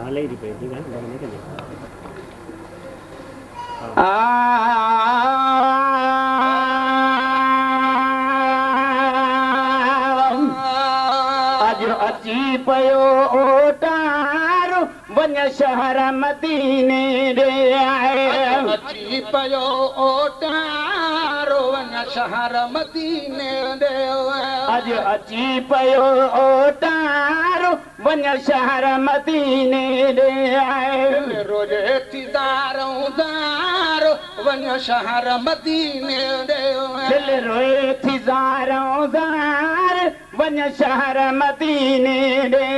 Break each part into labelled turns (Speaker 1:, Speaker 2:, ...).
Speaker 1: हले दी पे दी गान बने के
Speaker 2: आज अची पयो ओटारो वन शहर मदीने रे अची पयो ओटारो वन शहर मदीने रे आज अची पयो ओटारो वन शहर मदीने रे रोजे तिदारो दारो वन शहर मदीने रे दिल रोए तिदारो दार वन शहर मदीने रे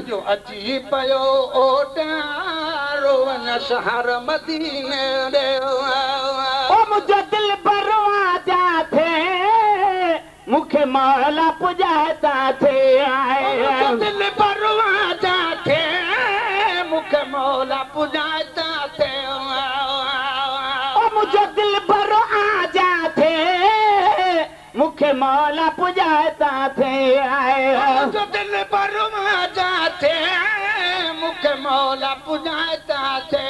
Speaker 2: जो अची पयो ओटारो वन शहर मदीने रे ओ मुझे दिल परवा जाते मुखे मौला पुजाता थे दिल परवा जाते मुखे मौला पुजाता थे ओ मुझे दिल परवा जाते मुखे मौला पुजाता थे जो दिल परवा जाते मुखे मौला पुजाता थे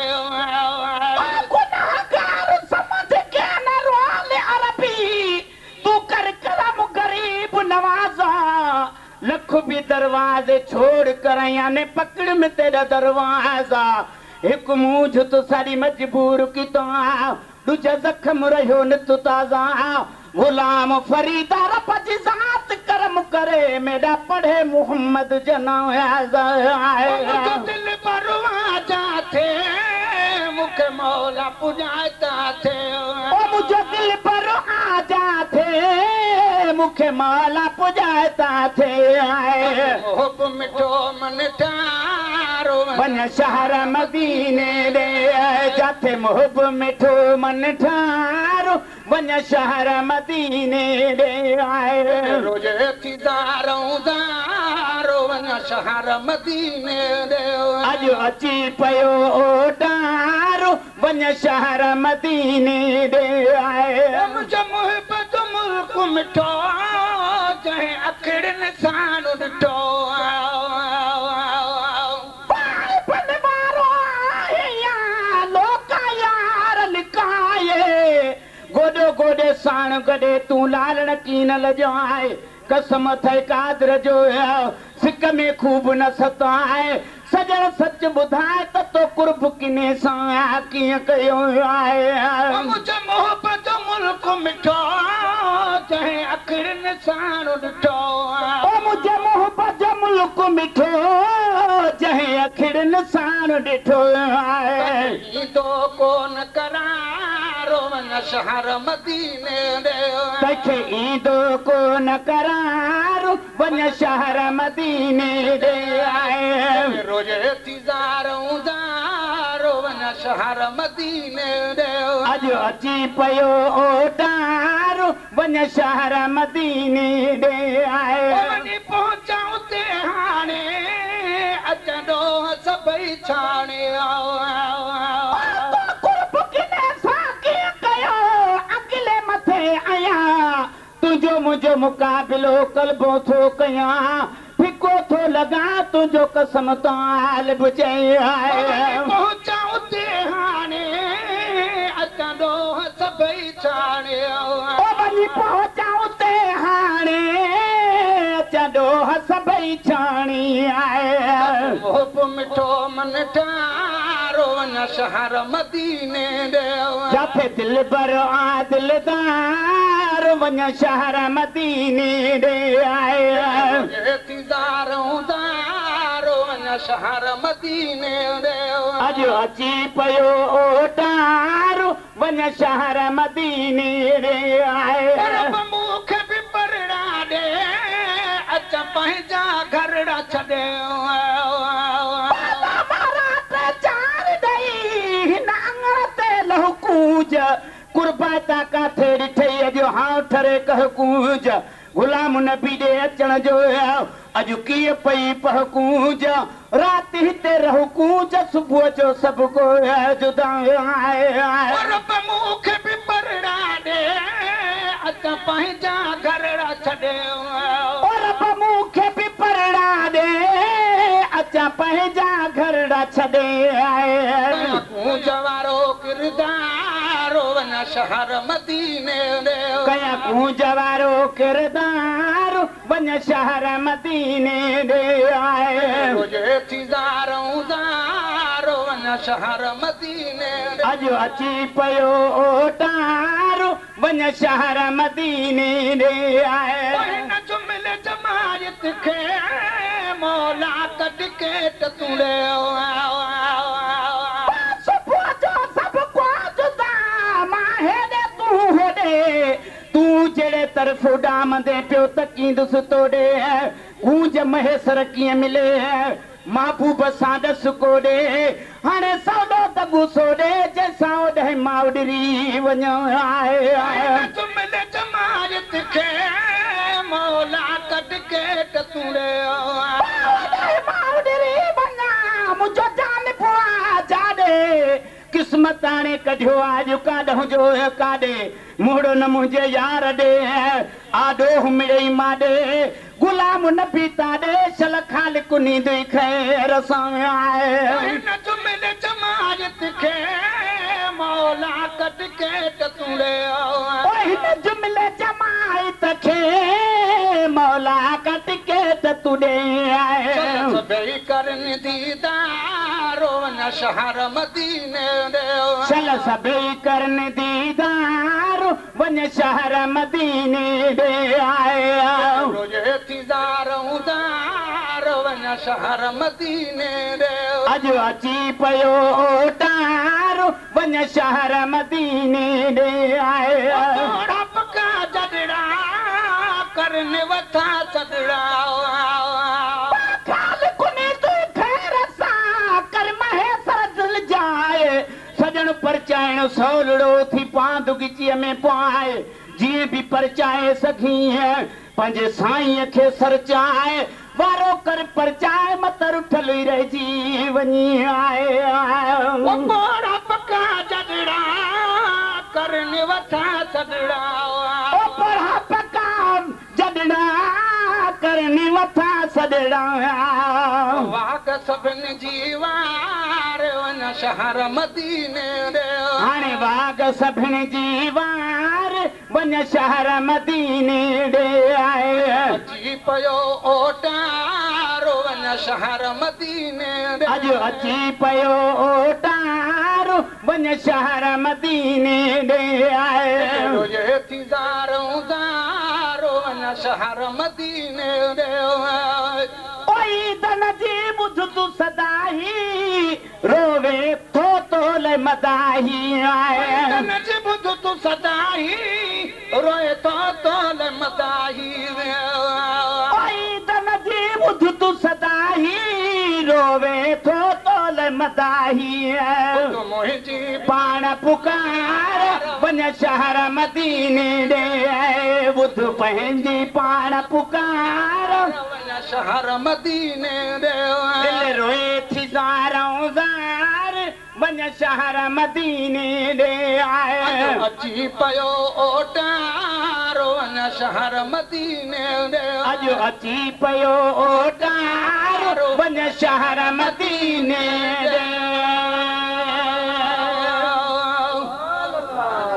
Speaker 2: गुनाहगार समझ के न रोले अरबी तू कर करम गरीब नवाजा लख भी दरवाजे छोड़ कर याने पकड़ में तेरा दरवाजा एक मुझ तो सारी मजबूर की तो दूजा जख्म रहो न तू ताजा गुलाम फरीदा रब जी जात करम करे मेरा पढ़े मोहम्मद जनाजा जो दिल परवा जाते मुखे मौला पुजाता थे ओ मुझे दिल परवा जाते मुखे मौला पुजाता थे मोहब मिठो मन ठारो वन शहर मदीने रे जाते मोहब मिठो मन ठारो वन शहर मदीने रे रोजे तिदारो दारो वन शहर मदीने रे आज अची पयो ओटारो वन शहर मदीने रे मुझे मोहब्बत मुल्क मिठो चाहे अखड़न सान ॾिठो गोडो गोडे साण गडे तू लालण कीन लजाए कसम थे कादर जो सिक में खूब न सताए सजण सच ॿुधाए त तो कुर्ब किने सां कीअं कयो आहे मुझे मोहब्बत मुल्क मिठो चाहे अखड़न साण ॾिठो ओ मुझे मोहब्बत मुल्क मिठो चाहे अखड़न साण ॾिठो आहे तो कोन करारो वन शहर मदीने रे तखे ईंदो कोन करारो वन शहर मदीने रे आए रोजे तिजारो दारो वन शहर मदीने रे आज अची पयो ओटारो वन शहर मदीने रे आए वनी पहुंचा उते हाणे अचंदो सभई छाणे तुझो मुझो मुकाबिलो कल्बो थो कया फिको थो लगा तुझो कसम ताल बुझे पहुंचा उते हाणे अचंदो सभई छाणे ओ वनी पहुंचा उते हाणे अचंदो सभई छाणी आए मोहब मिठो मन ठारो वन शहर मदीने रे जाते दिल बर आ दिलदार वन शहर मदीने रे आए तिदारो दारो वन शहर मदीने रे आज अची पयो ओटारो वन शहर मदीने रे आए मुख भी परड़ा दे अच्छा पंहिंजा घरड़ा छॾे कूज कुर्बाता का थेड़ी ठई जो हाँ ठरे कह कूज गुलाम नबी दे अचण जो अज कीअं पई पह कूज रात हिते रहो कूज सुबुह जो सब को जुदा रब मूंखे भी परड़ा दे अचा पंहिंजा घरड़ा छॾे रब मूंखे भी परड़ा दे अच जा पंहिंजा घरड़ा छॾे आए
Speaker 1: कूंज वारो किरदारो वञा शहर मदीने रे
Speaker 2: कया कूंज वारो किरदार वञ शहर मदीने ॾे आए
Speaker 1: रोजे थीदारो दारो वञा शहर मदीने रे
Speaker 2: अॼु अची पियो ओटार वञ शहर मदीने ॾे आए
Speaker 1: न जुमिल जमायत खे मौला कढ के टुड़े
Speaker 2: सुबुह जो सभु कुझु मां हेॾे तूं होॾे तूं जहिड़े तरफ़ उॾामंदे पियो तकींदुसि तोॾे गूंज महेसर कीअं मिले महबूब सां ॾस कोॾे हाणे सौदो दॿो सोॾे जंहिंसां ओॾे माउडरी वञो आहे
Speaker 1: जुमिल जमायत खे मौला कढ के टुड़े
Speaker 2: माउडरी वञा मुंहिंजो जान बुआ जाॾे किस्मत हाणे कढियो आहे काॾों जो काॾे मुड़ो न मुंहिंजे यार ॾे आॾो मिड़ई माॾे गुलाम न पीता ॾे शल ख़ालिक नींदुई ख़ैर सां आहे
Speaker 1: न जुमिल जमायत खे मौला कढ के टुड़े
Speaker 2: हिन जुमिले जमायत खे मौला कट के तुॾे
Speaker 1: सभई करनि दीदारो वञा शहर मदीने रे
Speaker 2: चल सभई करनि दीदार वञ शहर मदीने ॾे आए
Speaker 1: रोजे थीदारो दारो वञा शहर मदीने रे
Speaker 2: अॼु अची पियो ओटार वञ शहर मदीने ॾे आए
Speaker 1: पका जॾड़ा करनि वथा सदड़ा
Speaker 2: सजण परचाइण सौलड़ो थी पांद गिचीअ में पाए जीअं बि परचाए सघी है पंहिंजे साईंअ खे सरचाए वारो कर परचाए मत रुठल ई रहिजी वञी आहे
Speaker 1: मोड़ा पका जॾड़ा करनि वथा सदड़ा
Speaker 2: पढ़ा पका जॾड़ा करनि वथा सदड़ा
Speaker 1: वाग सभिनी जी वार वञा शहर मदीने रे
Speaker 2: हाणे वाग सभिनी जी वार वञ शहर मदीने ॾे आए
Speaker 1: अची पियो ओटारो वञा शहर मदीने रे
Speaker 2: अॼु अची पियो ओटार वञ शहर मदीने ॾे आए
Speaker 1: रोजे थीदारो दारो वञा शहर मदीने रे
Speaker 2: ओई दन जी ॿुध तूं सदाही रोवे थो तोल मदाही आए
Speaker 1: दन जी ॿुध तूं सदाही रोए थो तोल मदाही
Speaker 2: ओई दन जी ॿुध तूं सदाही रोवे थो तोल मदाही
Speaker 1: मुंहिंजी
Speaker 2: पाण पुकार वञ शहर मदीने ॾे ॿुध पंहिंजी पाण पुकार
Speaker 1: वञा शहर मदीने रे
Speaker 2: दिल रोए थी ज़ारों ज़ार वञ शहर मदीने ॾे आए
Speaker 1: अची पियो ओटारो वञा शहर मदीने रे
Speaker 2: अॼु अची पियो ओटार वञ शहर मदीने ॾे